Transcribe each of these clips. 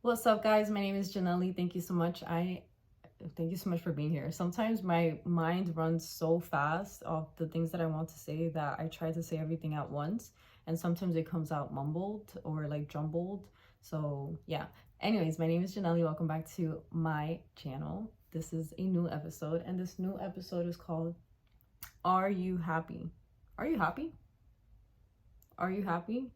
What's up, guys? My name is Jin3ly. Thank you so much. Thank you so much for being here. Sometimes my mind runs so fast of the things that I want to say that I try to say everything at once, and sometimes it comes out mumbled or like jumbled. So yeah. Anyways, my name is Jin3ly. Welcome back to my channel. This is a new episode, and this new episode is called "Are You Happy?" Are you happy? Are you happy?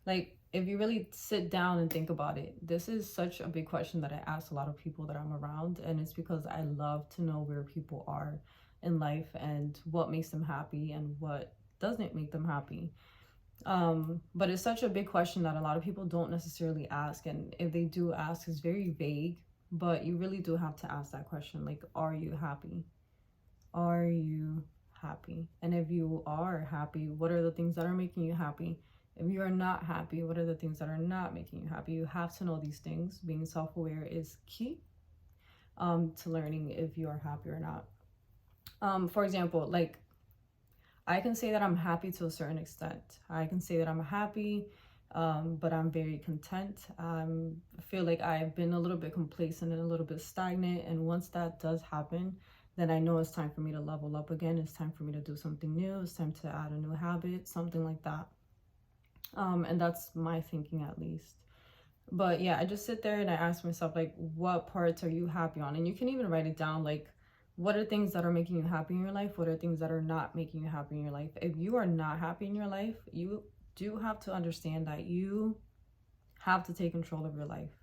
Like, if you really sit down and think about it, this is such a big question that I ask a lot of people that I'm around. And it's because I love to know where people are in life and what makes them happy and what doesn't make them happy. But it's such a big question that a lot of people don't necessarily ask. And if they do ask, it's very vague. But you really do have to ask that question, like, are you happy? Are you happy? And if you are happy, what are the things that are making you happy? If you are not happy, what are the things that are not making you happy? You have to know these things. Being self-aware is key to learning if you are happy or not. For example, like, I can say that I'm happy to a certain extent. I can say that I'm happy, but I'm very content. I feel like I've been a little bit complacent and a little bit stagnant. And once that does happen, then I know it's time for me to level up again. It's time for me to do something new. It's time to add a new habit, something like that. And that's my thinking, at least. But yeah, I just sit there and I ask myself, like, what parts are you happy on? And you can even write it down, like, what are things that are making you happy in your life? What are things that are not making you happy in your life? If you are not happy in your life, you do have to understand that you have to take control of your life.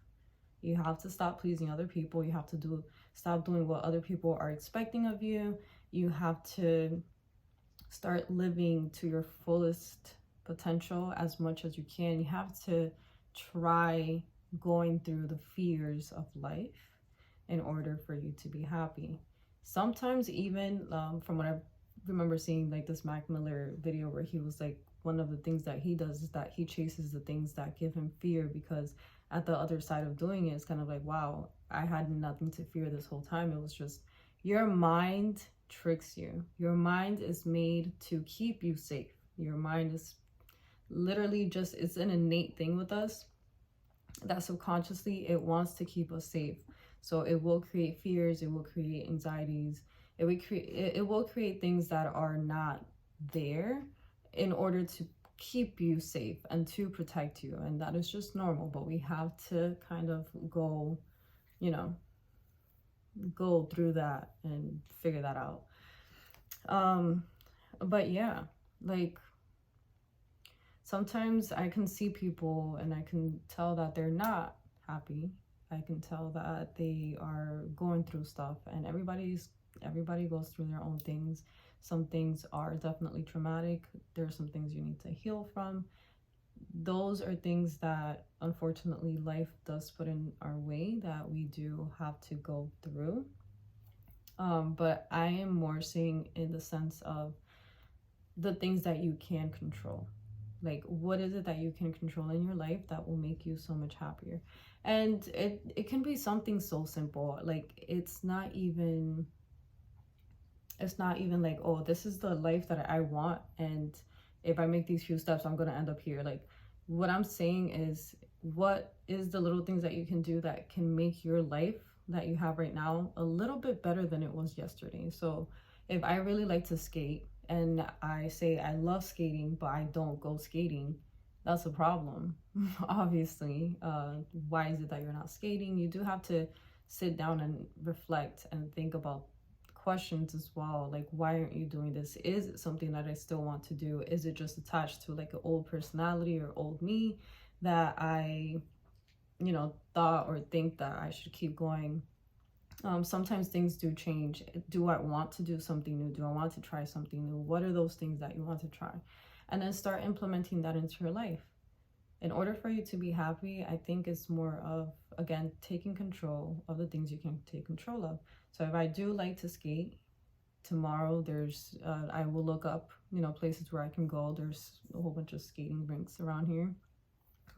You have to stop pleasing other people. You have to stop doing what other people are expecting of you. You have to start living to your fullest potential as much as you can. You have to try going through the fears of life in order for you to be happy. Sometimes even from what I remember seeing, like this Mac Miller video where he was like, one of the things that he does is that he chases the things that give him fear, because at the other side of doing it, it's kind of like, wow, I had nothing to fear this whole time. It was just your mind tricks you. Your mind is made to keep you safe. Your mind is literally just, it's an innate thing with us that subconsciously it wants to keep us safe. So it will create fears, it will create anxieties, it will create things that are not there in order to keep you safe and to protect you. And that is just normal, but we have to kind of go, go through that and figure that out. But yeah, like, sometimes I can see people and I can tell that they're not happy. I can tell that they are going through stuff, and everybody goes through their own things. Some things are definitely traumatic. There are some things you need to heal from. Those are things that unfortunately life does put in our way that we do have to go through. But I am more seeing in the sense of the things that you can control. Like, what is it that you can control in your life that will make you so much happier? And it can be something so simple. Like, it's not even like, oh, this is the life that I want, and if I make these few steps, I'm gonna end up here. Like, what I'm saying is, what is the little things that you can do that can make your life that you have right now a little bit better than it was yesterday? So if I really like to skate and I say I love skating, but I don't go skating, that's a problem. Obviously. Why is it that you're not skating? You do have to sit down and reflect and think about questions as well. Like, why aren't you doing this? Is it something that I still want to do? Is it just attached to like an old personality or old me that I, thought or think that I should keep going? Sometimes things do change. Do I want to do something new? Do I want to try something new? What are those things that you want to try? And then start implementing that into your life. In order for you to be happy, I think it's more of, again, taking control of the things you can take control of. So if I do like to skate, tomorrow there's, I will look up, places where I can go. There's a whole bunch of skating rinks around here.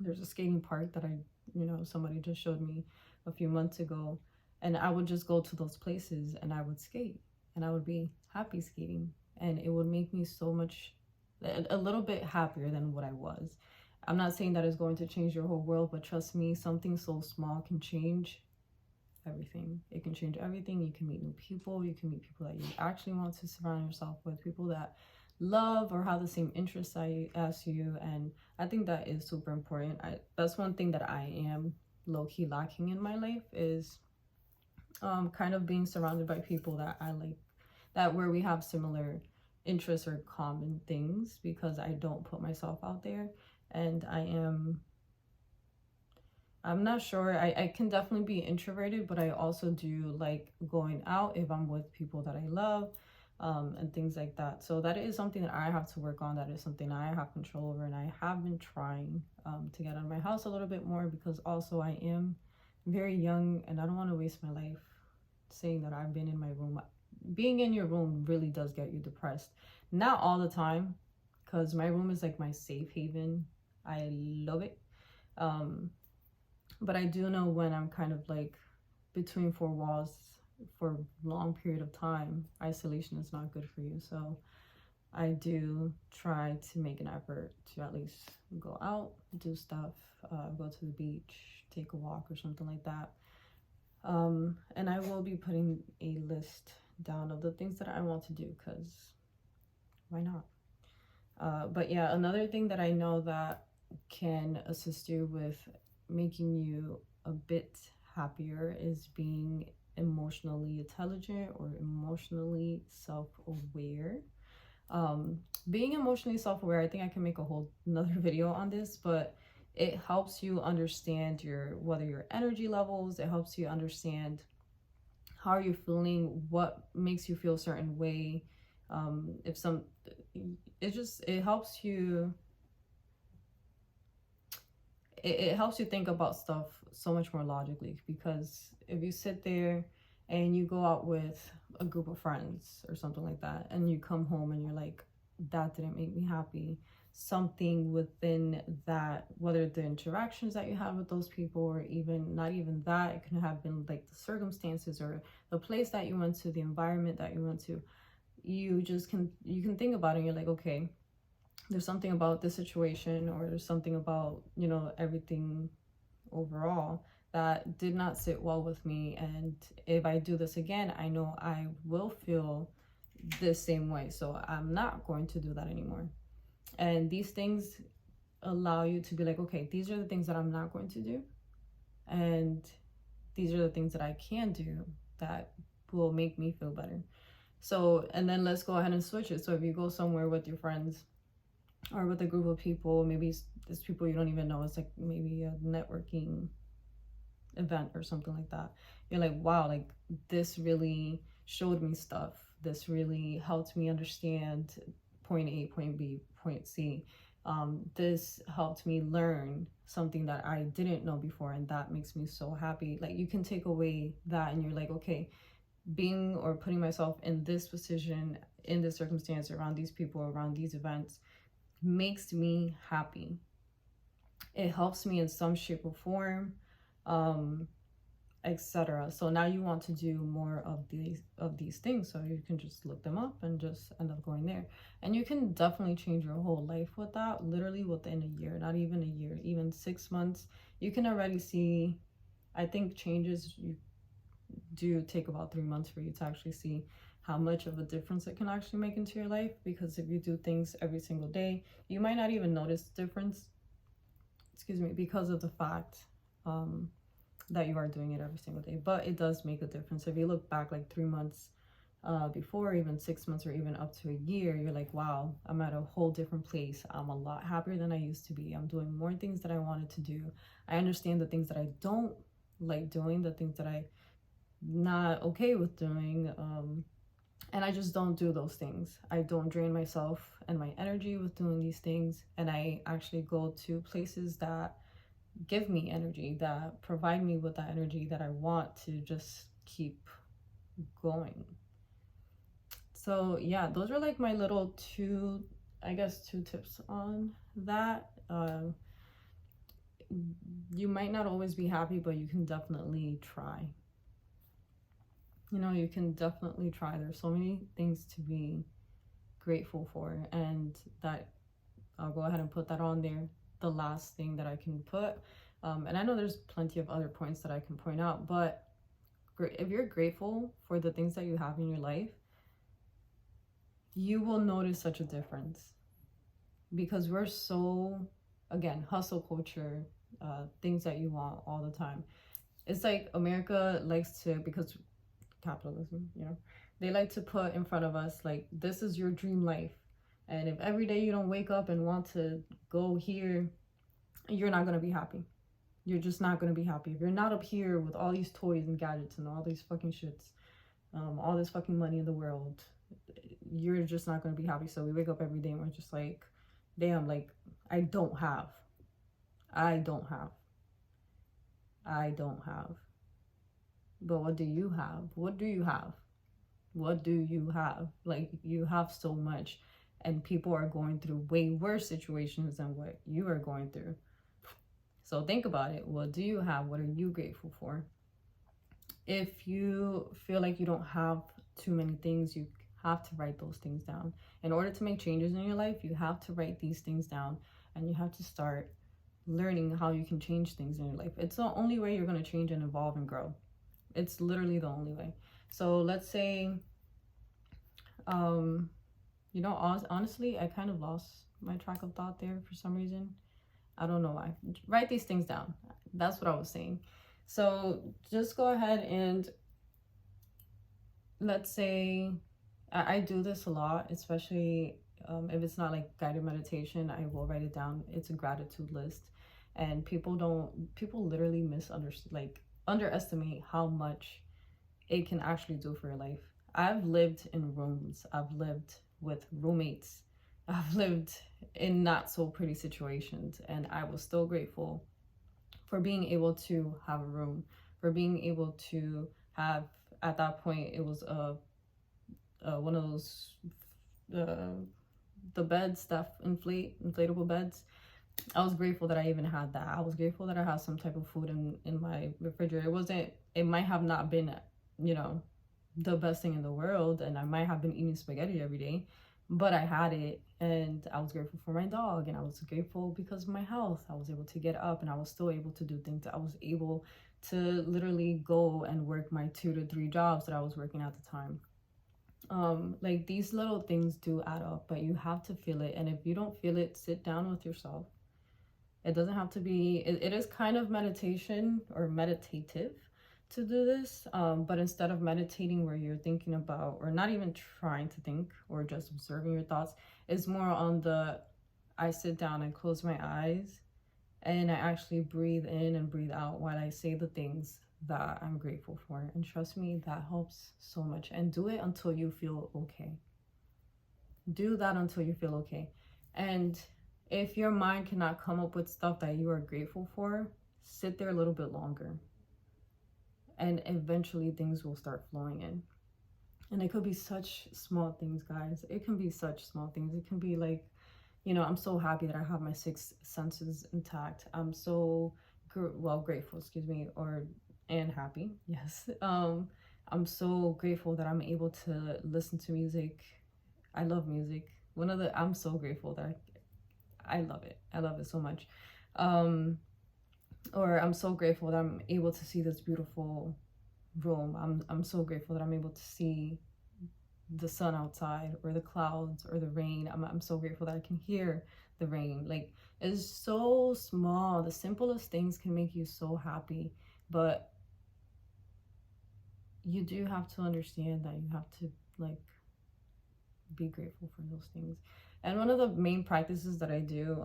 There's a skating park that somebody just showed me a few months ago. And I would just go to those places and I would skate, and I would be happy skating, and it would make me so much, a little bit happier than what I was. I'm not saying that it's going to change your whole world, but trust me, something so small can change everything. It can change everything. You can meet new people. You can meet people that you actually want to surround yourself with, people that love or have the same interests as you. And I think that is super important. That's one thing that I am low-key lacking in my life, is kind of being surrounded by people that I like, that where we have similar interests or common things, because I don't put myself out there. And I'm not sure. I can definitely be introverted, but I also do like going out if I'm with people that I love, and things like that. So that is something that I have to work on. That is something I have control over, and I have been trying to get out of my house a little bit more, because also I am very young and I don't want to waste my life saying that I've been in my room. Being in your room really does get you depressed. Not all the time, because my room is like my safe haven. I love it. But I do know when I'm kind of like between four walls for a long period of time, isolation is not good for you. So I do try to make an effort to at least go out, do stuff, go to the beach, take a walk or something like that. And I will be putting a list down of the things that I want to do, because why not? But yeah, another thing that I know that can assist you with making you a bit happier is being emotionally intelligent or emotionally self-aware. Being emotionally self-aware, I think I can make a whole another video on this, but it helps you understand whether your energy levels. It helps you understand how you're feeling, what makes you feel a certain way. It helps you. It helps you think about stuff so much more logically, because if you sit there and you go out with a group of friends or something like that, and you come home and you're like, that didn't make me happy, something within that, whether the interactions that you had with those people, or even not even that, it can have been like the circumstances or the place that you went to, the environment that you went to, you can think about it and you're like, okay, there's something about this situation, or there's something about, everything overall that did not sit well with me. And if I do this again, I know I will feel the same way. So I'm not going to do that anymore. And these things allow you to be like, okay, these are the things that I'm not going to do. And these are the things that I can do that will make me feel better. So, and then let's go ahead and switch it. So if you go somewhere with your friends or with a group of people, maybe it's people you don't even know, it's like maybe a networking event or something like that, you're like, wow, like this really showed me stuff, this really helped me understand point A, point B, point C, this helped me learn something that I didn't know before, and that makes me so happy. Like you can take away that and you're like, okay, being or putting myself in this position, in this circumstance, around these people, around these events, makes me happy. It helps me in some shape or form, etc. So now you want to do more of these things, so you can just look them up and just end up going there. And you can definitely change your whole life with that, literally within a year, not even a year, even 6 months. You can already see, I think changes you do take about 3 months for you to actually see how much of a difference it can actually make into your life. Because if you do things every single day, you might not even notice the difference, because of the fact that you are doing it every single day. But it does make a difference. If you look back like 3 months before, even 6 months, or even up to a year, you're like, wow, I'm at a whole different place. I'm a lot happier than I used to be. I'm doing more things that I wanted to do. I understand the things that I don't like doing, the things that I'm not okay with doing, and I just don't do those things. I don't drain myself and my energy with doing these things, and I actually go to places that give me energy, that provide me with that energy that I want to just keep going. So yeah, those are like my little two tips on that. You might not always be happy, but you can definitely try. You can definitely try. There's so many things to be grateful for, and that I'll go ahead and put that on there. the last thing that I can put. And I know there's plenty of other points that I can point out, but if you're grateful for the things that you have in your life, you will notice such a difference, because we're so, again, hustle culture, things that you want all the time. It's like America likes to, because capitalism, you know, they like to put in front of us like, this is your dream life, and if every day you don't wake up and want to go here, you're not going to be happy. You're just not going to be happy if you're not up here with all these toys and gadgets and all these fucking shits, all this fucking money in the world. You're just not going to be happy. So we wake up every day and we're just like, damn, like, I don't have. But what do you have? What do you have? What do you have? Like, you have so much, and people are going through way worse situations than what you are going through. So think about it. What do you have? What are you grateful for? If you feel like you don't have too many things, you have to write those things down. In order to make changes in your life, you have to write these things down, and you have to start learning how you can change things in your life. It's the only way you're going to change and evolve and grow. It's literally the only way. So let's say, you know, honestly, I kind of lost my track of thought there for some reason. I don't know why. Write these things down. That's what I was saying. So just go ahead and, let's say, I do this a lot, especially if it's not like guided meditation, I will write it down. It's a gratitude list. And people literally underestimate how much it can actually do for your life. I've lived in rooms, I've lived with roommates, I've lived in not so pretty situations, and I was still grateful for being able to have a room, for being able to have, at that point, it was one of those the beds that inflatable beds. I was grateful that I even had that. I was grateful that I had some type of food in my refrigerator. It might have not been, you know, the best thing in the world, and I might have been eating spaghetti every day, but I had it. And I was grateful for my dog, and I was grateful because of my health. I was able to get up, and I was still able to do things. I was able to literally go and work my 2 to 3 jobs that I was working at the time. Like, these little things do add up, but you have to feel it. And if you don't feel it, sit down with yourself. It doesn't have to be, it is kind of meditation or meditative to do this, but instead of meditating where you're thinking about, or not even trying to think, or just observing your thoughts, it's more on the, I sit down and close my eyes and I actually breathe in and breathe out while I say the things that I'm grateful for. And trust me, that helps so much. And do it until you feel okay. Do that until you feel okay. And if your mind cannot come up with stuff that you are grateful for, sit there a little bit longer. And eventually things will start flowing in. And it could be such small things, guys. It can be such small things. It can be like, you know, I'm so happy that I have my 6 senses intact. I'm so grateful, and happy. Yes. I'm so grateful that I'm able to listen to music. I love music. I'm so grateful that I love it. I love it so much. Or I'm so grateful that I'm able to see this beautiful room. I'm so grateful that I'm able to see the sun outside, or the clouds, or the rain. I'm so grateful that I can hear the rain. Like, it's so small. The simplest things can make you so happy, but you do have to understand that you have to, like, be grateful for those things. And one of the main practices that I do,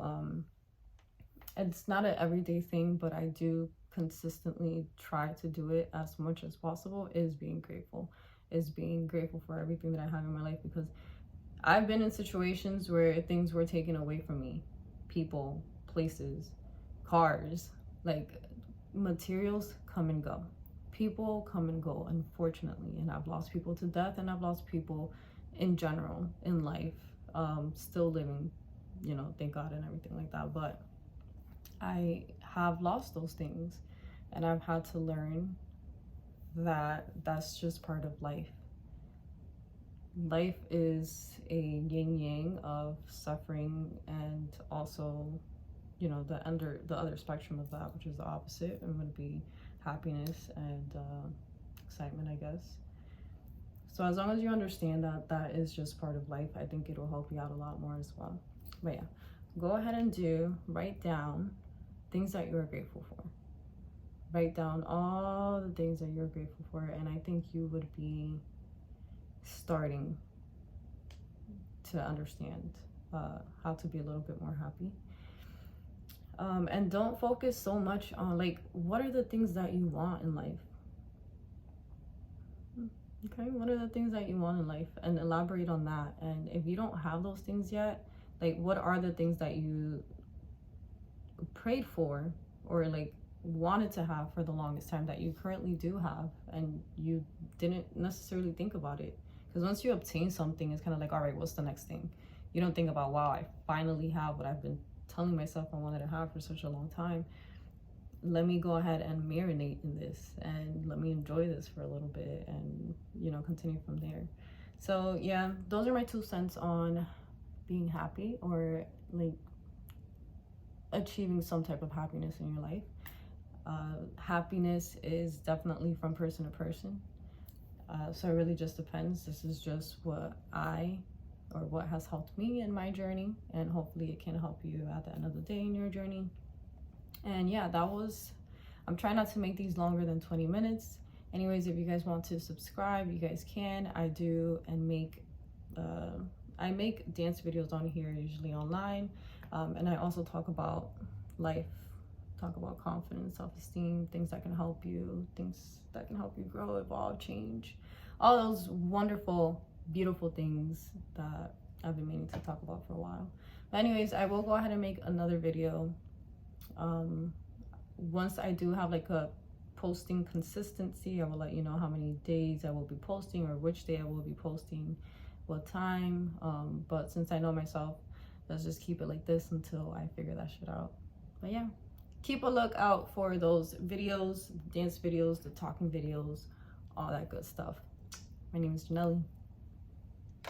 it's not an everyday thing, but I do consistently try to do it as much as possible, is being grateful. Is being grateful for everything that I have in my life, because I've been in situations where things were taken away from me. People, places, cars, like, materials come and go. People come and go, unfortunately. And I've lost people to death, and I've lost people in general in life, still living, you know, thank God, and everything like that. But I have lost those things, and I've had to learn that that's just part of life. Life is a yin yang of suffering and also you know, the other spectrum of that, which is the opposite, and would be happiness and excitement, I guess. So as long as you understand that that is just part of life, I think it'll help you out a lot more as well. But yeah, go ahead and write down things that you're grateful for. Write down all the things that you're grateful for, and I think you would be starting to understand how to be a little bit more happy. And don't focus so much on, like, what are the things that you want in life? Okay, what are the things that you want in life? And elaborate on that. And if you don't have those things yet, like, what are the things that you prayed for, or like wanted to have for the longest time, that you currently do have and you didn't necessarily think about it? Because once you obtain something, it's kind of like, all right, what's the next thing? You don't think about, wow, I finally have what I've been telling myself I wanted to have for such a long time. Let me go ahead and marinate in this, and let me enjoy this for a little bit, and, you know, continue from there. So yeah, those are my 2 cents on being happy, or like achieving some type of happiness in your life. Happiness is definitely from person to person. So it really just depends. This is just what has helped me in my journey, and hopefully it can help you at the end of the day in your journey. And yeah, I'm trying not to make these longer than 20 minutes. Anyways, if you guys want to subscribe, you guys can. I do, and I make dance videos on here, usually online. And I also talk about life, talk about confidence, self-esteem, things that can help you, things that can help you grow, evolve, change, all those wonderful, beautiful things that I've been meaning to talk about for a while. But anyways, I will go ahead and make another video once I do have like a posting consistency. I will let you know how many days I will be posting, or which day I will be posting, what time. But since I know myself, let's just keep it like this until I figure that shit out. But yeah, keep a lookout for those videos, dance videos, the talking videos, all that good stuff. My name is Jin3ly.